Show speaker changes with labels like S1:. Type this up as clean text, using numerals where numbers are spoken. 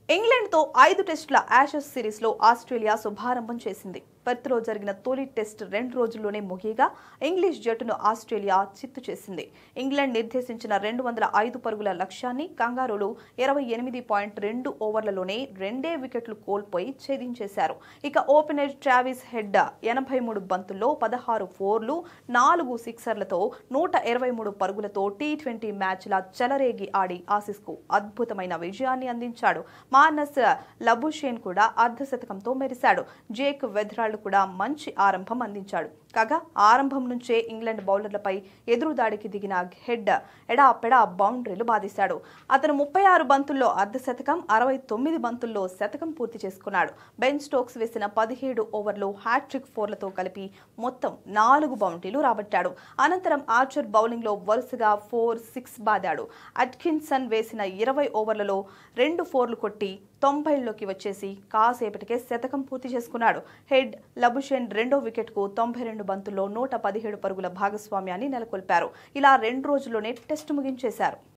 S1: ఇంగ్లాండ్తో 5 టెస్టుల యాషెస్ సిరీస్లో ఆస్ట్రేలియా శుభారంభం చేసింది. పెర్త్లో జరిగిన తొలి టెస్ట్ 2 రోజుల్లోనే ముగియగా ఇంగ్లీష్ జట్టును ఆస్ట్రేలియా చిత్తు చేసింది. ఇంగ్లాండ్ నిర్దేశించిన 205 పరుగుల లక్ష్యాన్ని కంగారూలు 28.2 ఓవర్లలోనే 2 వికెట్లు కోల్పోయి ఛేదించేశారు. ఇక ఓపెనర్ ట్రావిస్ హెడ్ 83 బంతుల్లో 16 ఫోర్లు, 4 సిక్సర్లతో 123 పరుగులతో టీ20 మ్యాచ్ల చెలరేగి ఆడి ఆసీస్కు అద్భుతమైన విజయాన్ని అందించాడు. మార్నస్ లబుషేన్ కూడా అర్ధశతకంతో మెరిశాడు. జేక్ వెథ్రాల్డ్ కూడా మంచి ఆరంభం అందించాడు. కాగా ఆరంభం నుంచే ఇంగ్లాండ్ బౌలర్లపై ఎదురుదాడికి దిగిన హెడ్ ఎడాపెడా బౌండరీలు బాధేశాడు. అతను 36 బంతుల్లో అర్ధశతకం, 69 బంతుల్లో శతకం పూర్తి చేసుకున్నాడు. బెన్ స్టోక్స్ వేసిన 17 ఓవర్లో హ్యాట్రిక్ ఫోర్లతో కలిపి మొత్తం 4 బౌండరీలు రాబట్టాడు. అనంతరం ఆర్చర్ బౌలింగ్లో వరుసగా 4-6 బాదాడు. అట్కిన్సన్ వేసిన 20 ఓవర్లలో 2 ఫోర్లు కొట్టి 90లోకి వచ్చేసి కాసేపటికే శతకం పూర్తి చేసుకున్నాడు. హెడ్ లబుషేన్ రెండో వికెట్కు 92 బంతుల్లో 117 పరుగుల భాగస్వామ్యాన్ని నెలకొల్పారు. ఇలా 2 రోజుల్లోనే టెస్టు ముగించేశారు.